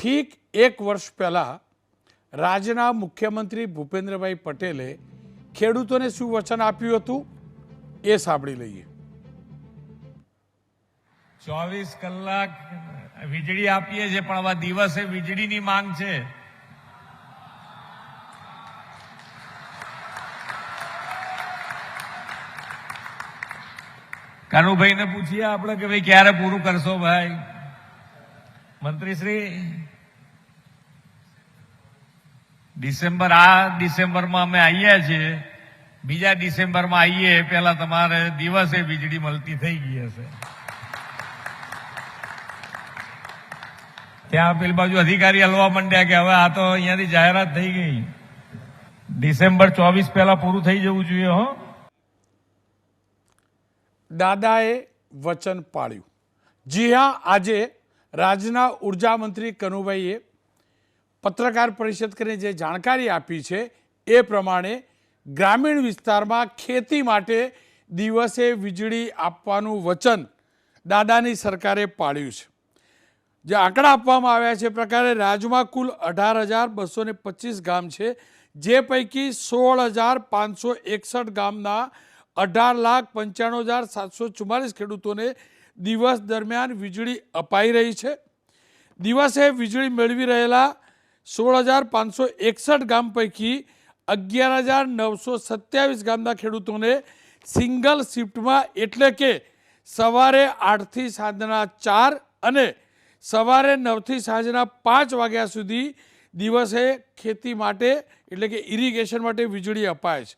ઠીક એક વર્ષ પહેલાં રાજ્યના મુખ્યમંત્રી ભૂપેન્દ્રભાઈ પટેલે ખેડૂતોને શું વચન આપ્યું હતું એ સાંભળી લઈએ। 24 કલાક વીજળી આપીએ છીએ, પણ આવા દિવસે વીજળીની માંગ છે। કાનુભાઈને પૂછીએ આપણે કે ભાઈ ક્યારે પૂરું કરશો ભાઈ? મંત્રીશ્રી, ડિસેમ્બરમાં અમે આવીએ છીએ, બીજા ડિસેમ્બરમાં આવીએ પેલા તમારે દિવસે વીજળી મળતી થઈ ગઈ હશે। ત્યાં પેલી બાજુ અધિકારી હલવા માંડ્યા કે હવે આ તો અહીંયાથી જાહેરાત થઈ ગઈ, ડિસેમ્બર 24 પહેલા પૂરું થઈ જવું જોઈએ। હો, દાદાએ વચન પાળ્યું। જી હા, આજે રાજ્યના ઉર્જા મંત્રી કનુભાઈએ પત્રકાર પરિષદ કરીને જે જાણકારી આપી છે એ પ્રમાણે ગ્રામીણ વિસ્તારમાં ખેતી માટે દિવસે વીજળી આપવાનું વચન દાદાની સરકારે પાળ્યું છે। જે આંકડા આપવામાં આવ્યા છે એ પ્રકારે રાજ્યમાં કુલ 18,225 ગામ છે, જે પૈકી 16,561 ગામના 18,95,744 ખેડૂતોને દિવસ દરમિયાન વીજળી અપાઈ રહી છે। દિવસે વીજળી મેળવી રહેલા 16,561 ગામ પૈકી 11,927 ગામના ખેડૂતોને સિંગલ શિફ્ટમાં એટલે કે સવારે 8 થી સાંજના 4 અને સવારે 9 થી સાંજના 5 વાગ્યા સુધી દિવસે ખેતી માટે એટલે કે ઇરિગેશન માટે વીજળી અપાય છે,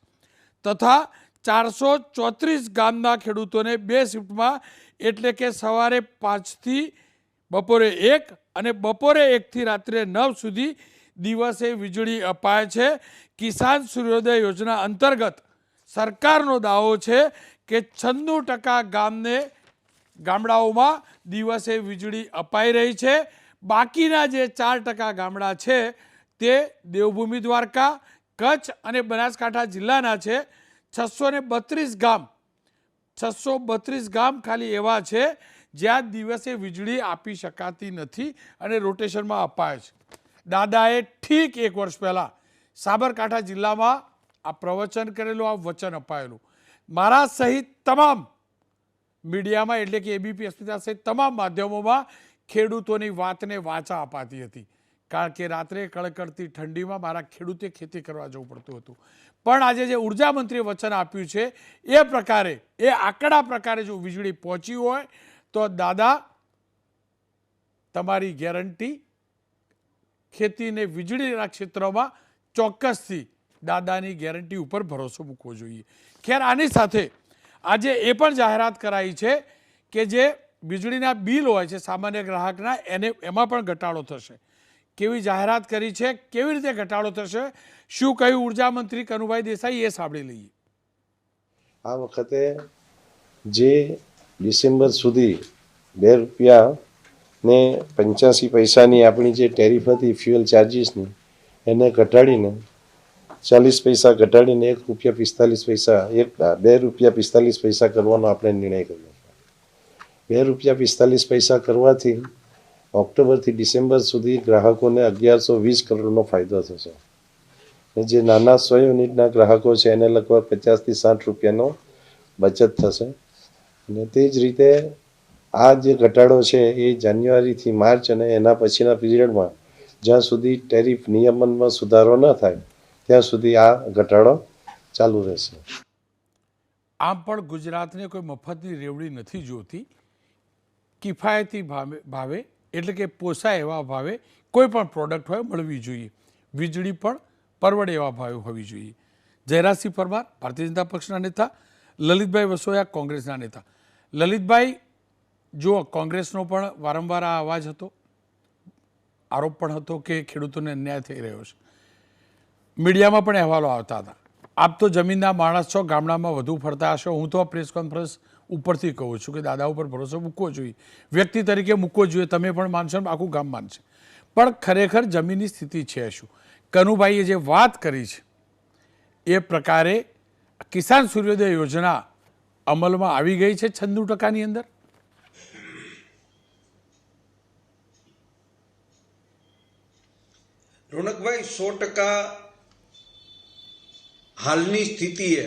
તથા 434 ગામના ખેડૂતોને 2 શિફ્ટમાં એટલે કે સવારે 5 થી બપોરે 1 અને બપોરે 1 થી રાત્રે 9 સુધી દિવસે વીજળી અપાય છે। કિસાન સૂર્યોદય યોજના અંતર્ગત સરકારનો દાવો છે કે 96% ગામડાઓમાં દિવસે વીજળી અપાઈ રહી છે। બાકીના જે 4% ગામડા છે તે દેવભૂમિ દ્વારકા, કચ્છ અને બનાસકાંઠા જિલ્લાના છે। 632 ગામ ખાલી એવા છે જ્યાં દિવસે વીજળી આપી શકાતી નથી અને રોટેશનમાં અપાય છે। દાદાએ ઠીક એક વર્ષ પહેલાં સાબરકાંઠા જિલ્લામાં આ પ્રવચન કરેલું, આ વચન અપાયેલું। મારા સહિત તમામ મીડિયામાં એટલે કે એબીપી અસ્મિતા સહિત તમામ માધ્યમોમાં ખેડૂતોની વાતને વાચા અપાતી હતી, કારણ કે રાત્રે કડકડતી ઠંડીમાં મારા ખેડૂતે ખેતી કરવા જવું પડતું હતું। પણ આજે જે ઉર્જા મંત્રીએ વચન આપ્યું છે એ પ્રકારે, એ આંકડા પ્રકારે જો વીજળી પહોંચી હોય તો દાદા તમારી ગેરંટી ખેતીને વીજળીના ક્ષેત્રમાં ચોક્કસથી દાદાની ગેરંટી ઉપર ભરોસો મૂકવો જોઈએ। ખેર, આની સાથે આજે એ પણ જાહેરાત કરાઈ છે કે જે વીજળીના બિલ હોય છે સામાન્ય ગ્રાહકના, એમાં પણ ઘટાડો થશે। કેવી જાહેરાત કરી છે, કેવી રીતે ઘટાડો થશે, શું કહ્યું ઉર્જા મંત્રી કનુભાઈ દેસાઈ, એ સાંભળી લઈએ। આ વખતે જે ડિસેમ્બર સુધી 2 રૂપિયા ને 85 પૈસાની આપણી જે ટેરિફ હતી ફ્યુઅલ ચાર્જીસની, એને ઘટાડીને 40 પૈસા ઘટાડીને 1 રૂપિયા 45 પૈસા 2 રૂપિયા 45 પૈસા કરવાનો આપણે નિર્ણય કર્યો છે। 2 રૂપિયા 45 પૈસા કરવાથી ઓક્ટોબરથી ડિસેમ્બર સુધી ગ્રાહકોને 1120 કરોડનો ફાયદો થશે। જે નાના 100 યુનિટના ગ્રાહકો છે એને લગભગ 50 થી 60 રૂપિયાનો બચત થશે। અને તે જ રીતે આ જે ઘટાડો છે એ જાન્યુઆરીથી માર્ચ અને એના પછીના પીરિયડમાં જ્યાં સુધી ટેરિફ નિયમનમાં સુધારો ન થાય ત્યાં સુધી આ ઘટાડો ચાલુ રહેશે। આમ પણ ગુજરાતને કોઈ મફતની રેવડી નથી જોતી, કિફાયતી ભાવે એટલે કે પોસાય એવા ભાવે કોઈ પણ પ્રોડક્ટ હોય મળવી જોઈએ, વીજળી પણ પરવડે એવા ભાવે હોવી જોઈએ। જયરાજસિંહ પરમાર ભારતીય જનતા પક્ષના નેતા, લલિતભાઈ વસોયા કોંગ્રેસના નેતા। લલિતભાઈ, જુઓ, કોંગ્રેસનો પણ વારંવાર આ અવાજ હતો, આરોપ પણ હતો કે ખેડૂતોને અન્યાય થઈ રહ્યો છે, મીડિયામાં પણ અહેવાલો આવતા હતા। આપ તો જમીનના માણસ છો, ગામડામાં વધુ ફરતા હશો, હું તો આ પ્રેસ કોન્ફરન્સ ઉપરથી કહું છું કે દાદા ઉપર ભરોસો મૂકવો જોઈએ, વ્યક્તિ તરીકે મૂકવો જોઈએ, તમે પણ માનશો, આખું ગામ માનશે, પણ ખરેખર જમીનની સ્થિતિ છે શું? કનુભાઈએ જે વાત કરી છે એ પ્રકારે કિસાન સૂર્યોદય યોજના અમલમાં આવી ગઈ છે 96%ની અંદર? રોનકભાઈ 100% હાલની સ્થિતિએ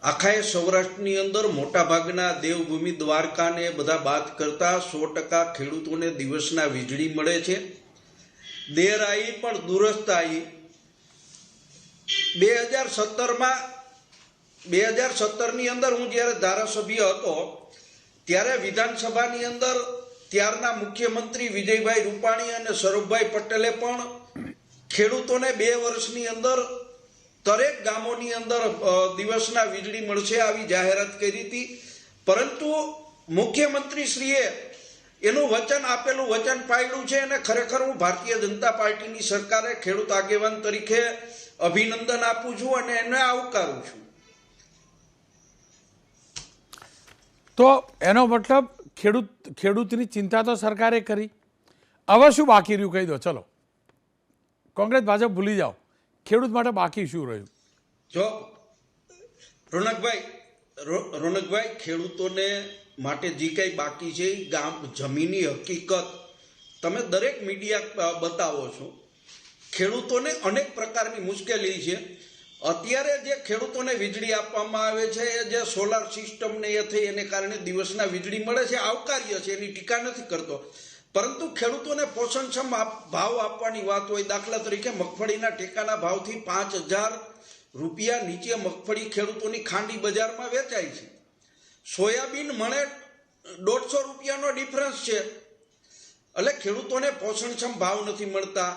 આખા સૌરાષ્ટ્રની અંદર મોટા ભાગના દેવભૂમિ દ્વારકાને બધા બાદ કરતા 100% ખેડૂતોને દિવસના વીજળી મળે છે. દેર આવી પણ દુરસ્ત આવી. 2017ની અંદર હું જ્યારે ધારાસભ્ય હતો ત્યારે વિધાનસભાની અંદર ત્યારના મુખ્યમંત્રી વિજયભાઈ રૂપાણી અને સૌરભભાઈ પટેલે પણ ખેડૂતોને 2 વર્ષની અંદર દરેક ગામોની અંદર દિવસના વીજળી મળશે આવી જાહેરાત કરી હતી. પરંતુ મુખ્યમંત્રીશ્રીએ એનું વચન આપેલું વચન પાળ્યું છે અને ખરેખર હું ભારતીય જનતા પાર્ટીની સરકારે ખેડૂત આગેવાન તરીકે અભિનંદન આપું છું અને એને આવકારું છું. તો એનો મતલબ ખેડૂતની ચિંતા તો સરકારે કરી. હવે શું બાકી રહ્યું કહી દો. ચલો, કોંગ્રેસ ભાજપ ભૂલી જાઓ, ખેડૂત માટે બાકી શું રહ્યું? જો રોનકભાઈ ખેડૂતોને માટે જે કંઈ બાકી છે એ જમીની હકીકત તમે દરેક મીડિયા બતાવો છો. ખેડૂતોને અનેક પ્રકારની મુશ્કેલી છે. અત્યારે જે ખેડૂતોને વીજળી આપવામાં આવે છે એ જે સોલાર સિસ્ટમ ને એ થઈ એને કારણે દિવસના વીજળી મળે છે, આવકાર્ય છે, એની ટીકા નથી કરતો. પરંતુ ખેડૂતોને પોષણક્ષમ ભાવ આપવાની વાત હોય. દાખલા તરીકે મગફળીના ટેકાના ભાવથી 5,000 રૂપિયા નીચે મગફળી ખેડૂતોની ખાંડી બજારમાં વેચાય છે. સોયાબીન મળે 150 રૂપિયાનો ડિફરન્સ છે. એટલે ખેડૂતોને પોષણક્ષમ ભાવ નથી મળતા.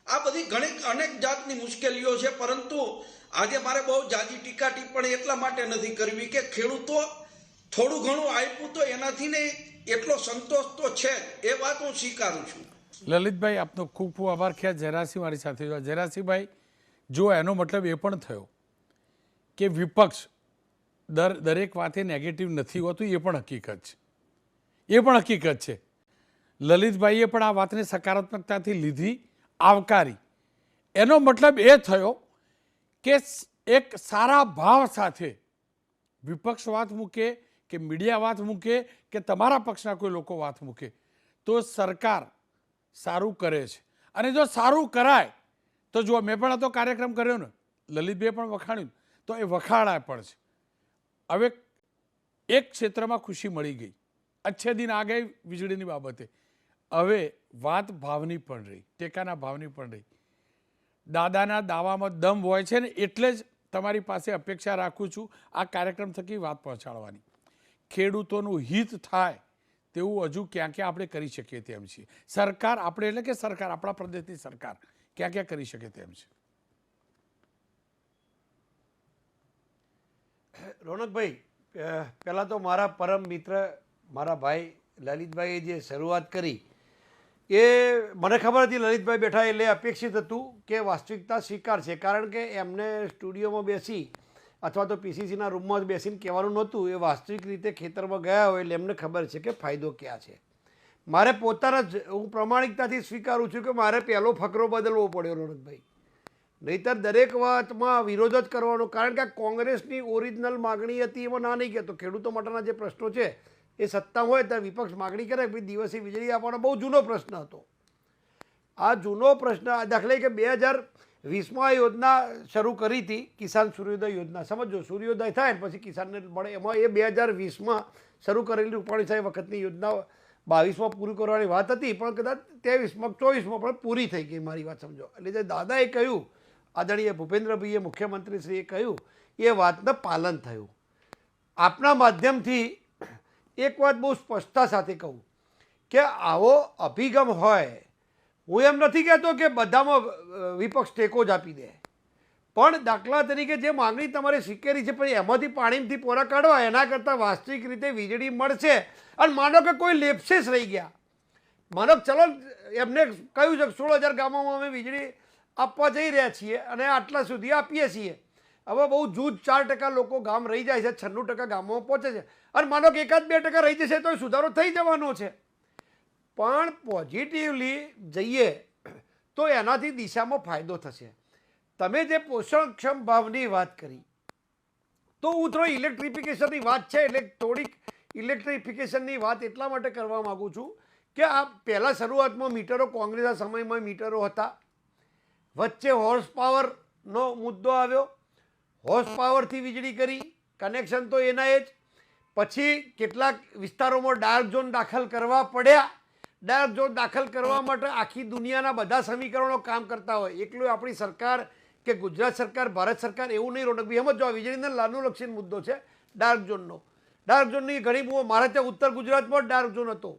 આ બધી અનેક જાતની મુશ્કેલીઓ છે. પરંતુ આજે મારે બહુ જાજી ટીકા ટિપ્પણી એટલા માટે નથી કરવી કે ખેડૂતો થોડું ઘણું આપ્યું તો એનાથી ને એટલો સંતોષ તો છે, એ વાત હું સ્વીકારું છું. લલિતભાઈ, આપનો ખૂબ ખૂબ આભાર. ખ્યાલ જયરાજસિંહ મારી સાથે જોવા. જયરાજસિંહભાઈ, જો એનો મતલબ એ પણ થયો કે વિપક્ષ દરેક વાતે નેગેટિવ નથી હોતું, એ પણ હકીકત છે. લલિતભાઈએ પણ આ વાતને સકારાત્મકતાથી લીધી, આવકારી. એનો મતલબ એ થયો કે એક સારા ભાવ સાથે વિપક્ષ વાત મૂકે કે મીડિયા વાત મૂકે કે તમારા પક્ષના કોઈ લોકો વાત મૂકે તો સરકાર સારું કરે છે. અને જો સારું કરાય તો જો મેં પણ તો કાર્યક્રમ કર્યો ને, લલિતભાઈએ પણ વખાણ્યું, તો એ વખાણાય પણ છે. હવે એક ક્ષેત્રમાં ખુશી મળી ગઈ, અચ્છે દિન આ ગઈ વીજળીની બાબતે. હવે વાત ભાવની પણ રહી, ટેકાના ભાવની પણ રહી. દાદાના દાવામાં દમ હોય છે ને, એટલે જ તમારી પાસે અપેક્ષા રાખું છું આ કાર્યક્રમ થકી વાત પહોંચાડવાની. ખેડૂતોનું હિત થાય તેવું હજુ ક્યાં ક્યાં આપણે કરી શકીએ તેમ છીએ. સરકાર આપણે એટલે કે સરકાર, આપણા પ્રદેશની સરકાર ક્યાં ક્યાં કરી શકે તેમ છે. રોનકભાઈ, પહેલાં તો મારા પરમ મિત્ર મારા ભાઈ લલિતભાઈએ જે શરૂઆત કરી એ મને ખબર હતી લલિતભાઈ બેઠા એટલે અપેક્ષિત હતું કે વાસ્તવિકતા સ્વીકાર છે. કારણ કે એમને સ્ટુડિયોમાં બેસી અથવા તો પીસીસીના રૂમમાં જ બેસીને કહેવાનું નહોતું, એ વાસ્તવિક રીતે ખેતરમાં ગયા હોય એટલે એમને ખબર છે કે ફાયદો ક્યાં છે. મારે પોતાના જ હું પ્રમાણિકતાથી સ્વીકારું છું કે મારે પહેલો ફકરો બદલવો પડ્યો રોનકભાઈ. નહીંતર દરેક વાતમાં વિરોધ જ કરવાનો. કારણ કે કોંગ્રેસની ઓરિજિનલ માગણી હતી એમાં ના નહીં કહેતો. ખેડૂતો માટેના જે પ્રશ્નો છે એ સત્તા હોય ત્યારે વિપક્ષ માગણી કરે કે દિવસે વીજળી આપવાનો બહુ જૂનો પ્રશ્ન હતો. આ જૂનો પ્રશ્ન દાખલા કે 2020માં આ યોજના શરૂ કરી હતી, કિસાન સૂર્યોદય યોજના. સમજો, સૂર્યોદય થાય પછી કિસાનને મળે, એમાં એ 2020માં શરૂ કરેલી રૂપાણી સાહેબ વખતની યોજના 22માં પૂરી કરવાની વાત હતી, પણ કદાચ 23માં 24માં પણ પૂરી થઈ ગઈ. મારી વાત સમજો. એટલે જે દાદાએ કહ્યું, આદરણીય ભૂપેન્દ્રભાઈએ મુખ્યમંત્રીશ્રીએ કહ્યું, એ વાતનું પાલન થયું. આપના માધ્યમથી એક વાત બહુ સ્પષ્ટતા સાથે કહું કે આવો અભિગમ હોય, હું એમ નથી કહેતો કે બધામાં વિપક્ષ ટેકો જ આપી દે, પણ દાખલા તરીકે જે માગણી તમારે સ્વીકારી છે પછી એમાંથી પાણીમાંથી પોરા કાઢવા, એના કરતાં વાસ્તવિક રીતે વીજળી મળશે. અને માનો કે કોઈ લેપ્સેસ રહી ગયા, માનો ચલો એમને કહ્યું છે કે 16,000 ગામોમાં અમે વીજળી આપવા જઈ રહ્યા છીએ અને આટલા સુધી આપીએ છીએ. હવે બહુ જૂજ 4% લોકો ગામ રહી જાય છે, 96% ગામોમાં પહોંચે છે. અને માનો કે 1-2% રહી જશે તો સુધારો થઈ જવાનો છે. પણ પોઝિટિવલી જઈએ તો એનાથી દિશામાં ફાયદો થશે. તમે જે પોષણક્ષમ ભાવની વાત કરી તો હું થોડી ઇલેક્ટ્રિફિકેશનની વાત છે એટલે થોડીક ઇલેક્ટ્રિફિકેશનની વાત એટલા માટે કરવા માગું છું કે આ પહેલાં શરૂઆતમાં મીટરો કોંગ્રેસના સમયમાં મીટરો હતા, વચ્ચે હોર્સ પાવરનો મુદ્દો આવ્યો, હોર્સ પાવરથી વીજળી કરી, કનેક્શન તો એના જ, પછી કેટલાક વિસ્તારોમાં ડાર્ક ઝોન દાખલ કરવા પડ્યા. ડાર્ક ઝોન દાખલ કરવા માટે આખી દુનિયાના બધા સમીકરણો કામ કરતા હોય, એકલું આપણી સરકાર કે ગુજરાત સરકાર, ભારત સરકાર એવું નહીં. રોનકભાઈ એમ જ જો વીજળીના લાનુલક્ષી મુદ્દો છે ડાર્ક ઝોનનો. ડાર્ક ઝોનની ઘણી બહુ, મારે ત્યાં ઉત્તર ગુજરાતમાં ડાર્ક ઝોન હતો,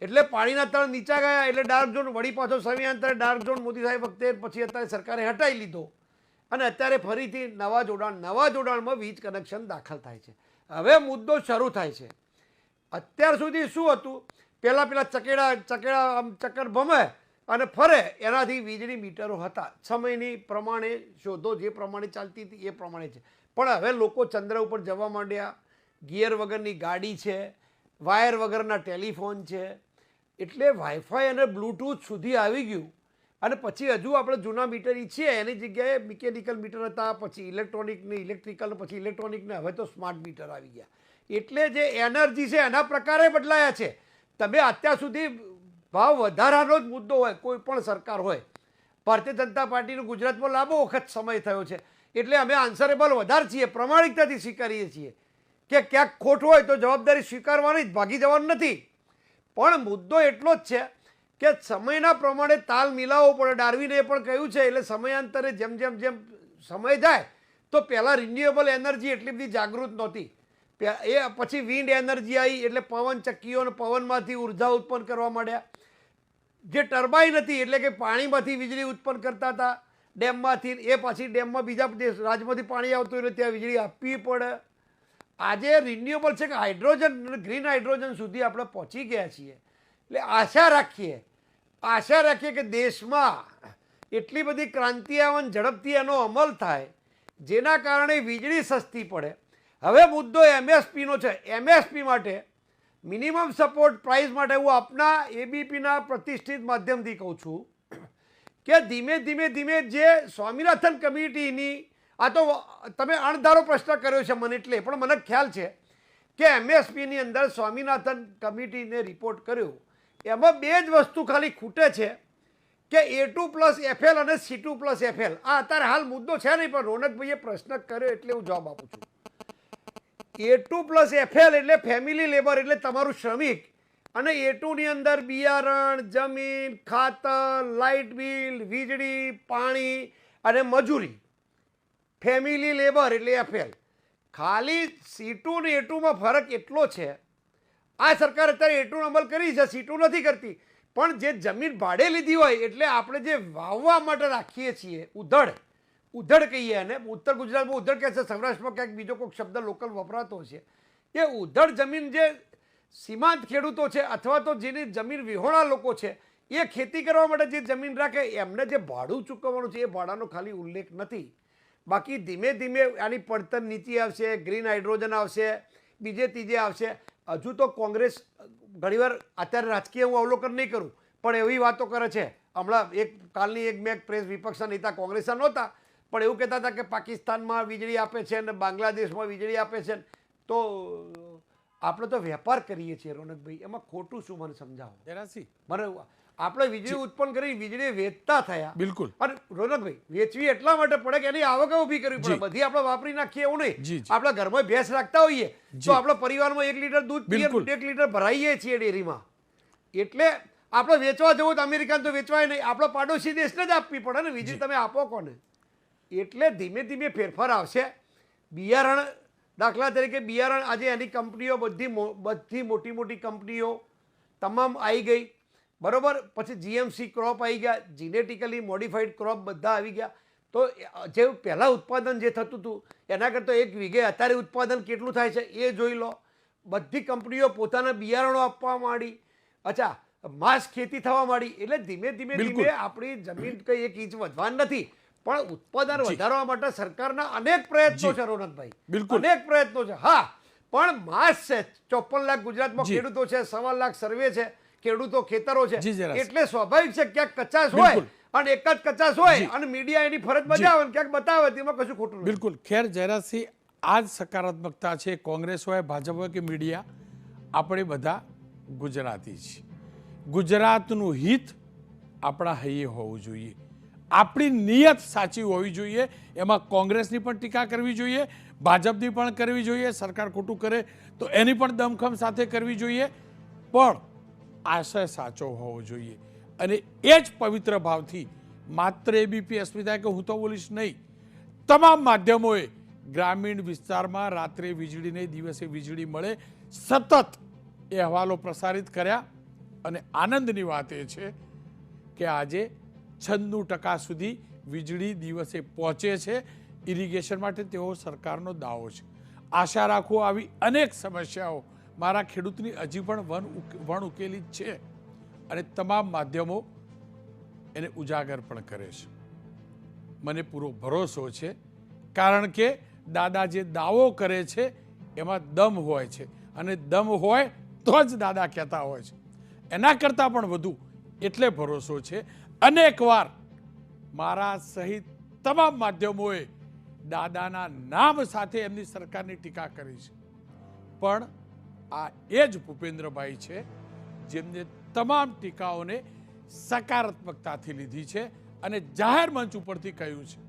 એટલે પાણીના તળ નીચા ગયા, એટલે ડાર્ક ઝોન વળી પાછો સમયાંતરે ડાર્ક ઝોન મોદી સાહેબ વખતે, પછી અત્યારે સરકારે હટાવી લીધો અને અત્યારે ફરીથી નવા જોડાણમાં વીજ કનેક્શન દાખલ થાય છે. હવે મુદ્દો શરૂ થાય છે. અત્યાર સુધી શું હતું, પેલા ચકેડા આમ ચક્કર ભમે અને ફરે, એનાથી વીજળી મીટરો હતા. સમયની પ્રમાણે શોધો જે પ્રમાણે ચાલતી હતી એ પ્રમાણે છે. પણ હવે લોકો ચંદ્ર ઉપર જવા માંડ્યા, ગિયર વગરની ગાડી છે, વાયર વગરના ટેલિફોન છે, એટલે વાઈફાઈ અને બ્લૂટૂથ સુધી આવી ગયું. અને પછી હજુ આપણે જૂના મીટર છીએ એની જગ્યાએ મિકેનિકલ મીટર હતા, પછી ઇલેક્ટ્રિકલ, પછી ઇલેક્ટ્રોનિકને, હવે તો સ્માર્ટ મીટર આવી ગયા. એટલે જે એનર્જી છે એના પ્રકારે બદલાયા છે. તમે અત્યાર સુધી ભાવ વધારાનો જ મુદ્દો હોય, કોઈ પણ સરકાર હોય, ભારતીય જનતા પાર્ટીનું ગુજરાતમાં લાંબો વખત સમય થયો છે, એટલે અમે આન્સરેબલ વધારે છીએ, પ્રમાણિકતાથી સ્વીકારીએ છીએ કે ક્યાંક ખોટ હોય તો જવાબદારી સ્વીકારવાની જ, ભાગી જવાનું નથી. પણ મુદ્દો એટલો જ છે કે સમયના પ્રમાણે તાલ મિલાવવો પડે. ડાર્વિને એ પણ કહ્યું છે, એટલે સમયાંતરે જેમ સમય જાય તો પહેલાં રિન્યુએબલ એનર્જી એટલી બધી જાગૃત નહોતી, એ પછી વિન્ડ એનર્જી આવી, એટલે પવન ચક્કીઓ અને પવનમાંથી ઉર્જા ઉત્પન્ન કરવા માંડ્યા. જે ટર્બાઇન હતી એટલે કે પાણીમાંથી વીજળી ઉત્પન્ન કરતા હતા ડેમમાંથી, એ પાછી ડેમમાં બીજા રાજ્યમાંથી પાણી આવતું એટલે ત્યાં વીજળી આપવી પડે. આજે રિન્યુએબલ છે કે હાઇડ્રોજન, ગ્રીન હાઇડ્રોજન સુધી આપણે પહોંચી ગયા છીએ. એટલે આશા રાખીએ કે દેશમાં એટલી બધી ક્રાંતિ આવે, ઝડપથી એનો અમલ થાય, જેના કારણે વીજળી સસ્તી પડે. હવે મુદ્દો એમએસપીનો છે. એમએસપી માટે, મિનિમમ સપોર્ટ પ્રાઇસ માટે, હું આપના એબીપીના પ્રતિષ્ઠિત માધ્યમથી કહું છું કે ધીમે જે સ્વામિનાથન કમિટીની, આ તો તમે અણધારો પ્રશ્ન કર્યો છે મને, એટલે પણ મને ખ્યાલ છે કે એમએસપીની અંદર સ્વામિનાથન કમિટીને રિપોર્ટ કર્યો, એમાં બે જ વસ્તુ ખાલી ખૂટે છે કે A2+FL અને C2+FL. આ અત્યારે હાલ મુદ્દો છે નહીં, પણ રોનકભાઈએ પ્રશ્ન કર્યો એટલે હું જવાબ આપું છું. A2+FL એટલે ફેમિલી લેબર, એટલે તમારું શ્રમિક, અને A2ની અંદર બિયારણ, જમીન, ખાતર, લાઇટ બિલ, વીજળી, પાણી અને મજૂરી. ફેમિલી લેબર એટલે FL. ખાલી C2 અને A2માં ફરક એટલો છે, આ સરકાર અત્યારે A2નો અમલ કરી છે, C2 નથી કરતી. પણ જે જમીન ભાડે લીધી હોય, એટલે આપણે જે વાવવા માટે રાખીએ છીએ, ઉધડ કહીએ, અને ઉત્તર ગુજરાતમાં ઉધડ કહે છે, સૌરાષ્ટ્રમાં ક્યાંક બીજો કોઈક શબ્દ લોકલ વપરાતો છે. એ ઉધડ જમીન જે સીમાંત ખેડૂતો છે અથવા તો જેની જમીન વિહોણા લોકો છે, એ ખેતી કરવા માટે જે જમીન રાખે, એમને જે ભાડું ચૂકવવાનું છે એ ભાડાનો ખાલી ઉલ્લેખ નથી. બાકી ધીમે આની પડતર નીચે આવશે, ગ્રીન હાઇડ્રોજન આવશે, બીજે ત્રીજે આવશે. હજુ તો કોંગ્રેસ ઘણીવાર, અત્યારે રાજકીય હું અવલોકન નહીં કરું, પણ એવી વાતો કરે છે. હમણાં કાલની મેં પ્રેસ વિપક્ષના નેતા કોંગ્રેસના નહોતા, પણ એવું કહેતા હતા કે પાકિસ્તાનમાં વીજળી આપે છે અને બાંગ્લાદેશમાં વીજળી આપે છે. તો આપણે તો વેપાર કરીએ છીએ રોનકભાઈ, એમાં ખોટું શું મને સમજાવો જરાસી. મને આપણે વીજળી ઉત્પન્ન કરી, વીજળી વેચતા થયા. બિલકુલ. અને રોનકભાઈ, વેચવી એટલા માટે પડે કે એની આવક ઊભી કરવી પડે. બધી આપણે વાપરી નાખીએ એવું નહીં. આપણે ઘરમાં ભેંસ રાખતા હોઈએ તો આપણા પરિવારમાં 1 લીટર દૂધ પીએ, 1 લીટર ભરાઈએ છીએ ડેરીમાં. એટલે આપણે વેચવા જવું તો અમેરિકાને તો વેચવાય નહીં, આપણા પાડોશી દેશને જ આપવી પડે ને વીજળી. તમે આપો કોને? એટલે ધીમે ફેરફાર આવશે. બિયારણ, દાખલા તરીકે બિયારણ, આજે એની કંપનીઓ બધી મોટી કંપનીઓ તમામ આવી ગઈ, બરોબર. પછી જીએમસી ક્રોપ આવી ગયા, જીનેટિકલી મોડિફાઈડ ક્રોપ બધા આવી ગયા. તો જે પહેલાં ઉત્પાદન જે થતું હતું એના કરતાં 1 વીઘે અત્યારે ઉત્પાદન કેટલું થાય છે એ જોઈ લો. બધી કંપનીઓ પોતાના બિયારણો આપવા માંડી. અચ્છા, માસ ખેતી થવા માંડી. એટલે ધીમે આપણી જમીન કંઈ 1 ઇંચ વધવાની નથી, પણ ઉત્પાદન વધારવા માટે સરકારના અનેક પ્રયત્નો છે રોનકભાઈ, અનેક પ્રયત્નો છે. હા, પણ માસ છે. 54 લાખ ગુજરાતમાં ખેડૂતો છે, 1.25 લાખ સર્વે છે, ખેડૂતો ખેતરો છે, એટલે સ્વાભાવિક છે ક્યાંક કચાશ હોય, અને એક જ કચાશ હોય અને મીડિયા એની ફરજ બજાવે, ક્યાંક બતાવે, તેમાં કશું ખોટું નથી. બિલકુલ. ખેર જયરાજસિંહ, આ જ સકારાત્મકતા છે. કોંગ્રેસ હોય, ભાજપ હોય કે મીડિયા, આપણે બધા ગુજરાતી છીએ. ગુજરાતનું હિત આપણા હૈયે હોવું જોઈએ, આપણી નિયત સાચી હોવી જોઈએ. એમાં કોંગ્રેસની પણ ટીકા કરવી જોઈએ, ભાજપની પણ કરવી જોઈએ, સરકાર ખોટું કરે તો એની પણ દમખમ સાથે કરવી જોઈએ, પણ આશય સાચો હોવો જોઈએ. અને એ જ પવિત્ર ભાવથી માત્ર એબીપી અસ્મિતા કે હું તો બોલીશ નહીં, તમામ માધ્યમોએ ગ્રામીણ વિસ્તારમાં રાત્રે વીજળી નહીં, દિવસે વીજળી મળે સતત એ અહેવાલો પ્રસારિત કર્યા. અને આનંદની વાત એ છે કે આજે 96% સુધી વીજળી દિવસે પહોંચે છે. ઇરિગેશન માટે તેઓ સરકારનો દાવો છે. આશા રાખું આવી અનેક સમસ્યાઓ મારા ખેડૂતની હજી પણ વણ ઉકેલી જ છે અને તમામ માધ્યમો એને ઉજાગર પણ કરે છે. મને પૂરો ભરોસો છે, કારણ કે દાદા જે દાવો કરે છે એમાં દમ હોય છે, અને દમ હોય તો જ દાદા કહેતા હોય છે. એના કરતાં પણ વધુ એટલે ભરોસો છે. અનેકવાર મારા સહિત તમામ માધ્યમોએ દાદાના નામ સાથે એમની સરકારની ટીકા કરી છે, પણ આ એ જ ભૂપેન્દ્રભાઈ છે જેમને તમામ ટીકાઓને સકારાત્મકતાથી લીધી છે અને જાહેર મંચ ઉપરથી કહ્યું છે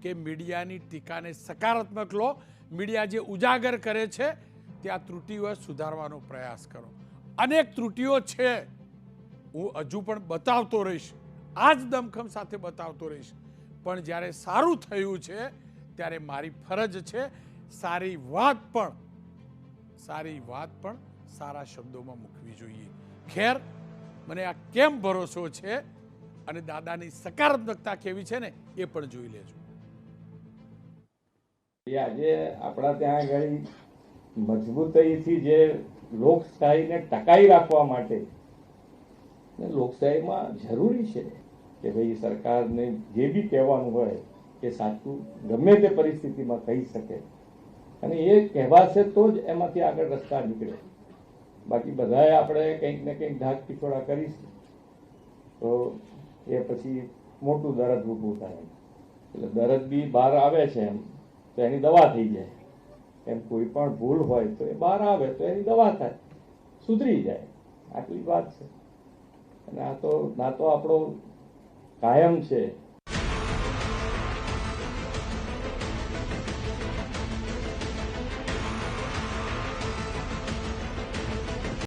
કે મીડિયાની ટીકાને સકારાત્મક લો, મીડિયા જે ઉજાગર કરે છે ત્યાં ત્રુટીઓ સુધારવાનો પ્રયાસ કરો. અનેક ત્રુટીઓ છે, હું હજુ પણ બતાવતો રહીશ, આ જ દમખમ સાથે બતાવતો રહીશ, પણ જ્યારે સારું થયું છે ત્યારે મારી ફરજ છે સારી વાત પણ સારા શબ્દોમાં મૂકવી જોઈએ. ખેર, મને આ કેમ ભરોસો છે અને દાદાની સકારાત્મકતા કેવી છે ને એ પણ જોઈ લેજો. આજે આપણા ત્યાં આગળ મજબૂતાઈથી જે લોકશાહીને ટકાઈ રાખવા માટે લોકશાહીમાં જરૂરી છે કે ભાઈ સરકારને જે બી કહેવાનું હોય એ સાચું ગમે તે પરિસ્થિતિમાં કહી શકે, અને એ કહેવાશે તો જ એમાંથી આગળ રસ્તા નીકળે. બાકી બધાએ આપણે કંઈક ને કંઈક ઢાક પીછોડા કરીશું તો એ પછી મોટું દર્દ ઊભું થાય. એટલે દર્દ બી બહાર આવે છે એમ તો એની દવા થઈ જાય. એમ કોઈ પણ ભૂલ હોય તો એ બહાર આવે તો એની દવા થાય, સુધરી જાય. આટલી વાત છે. અને આ તો ના તો આપણો કાયમ છે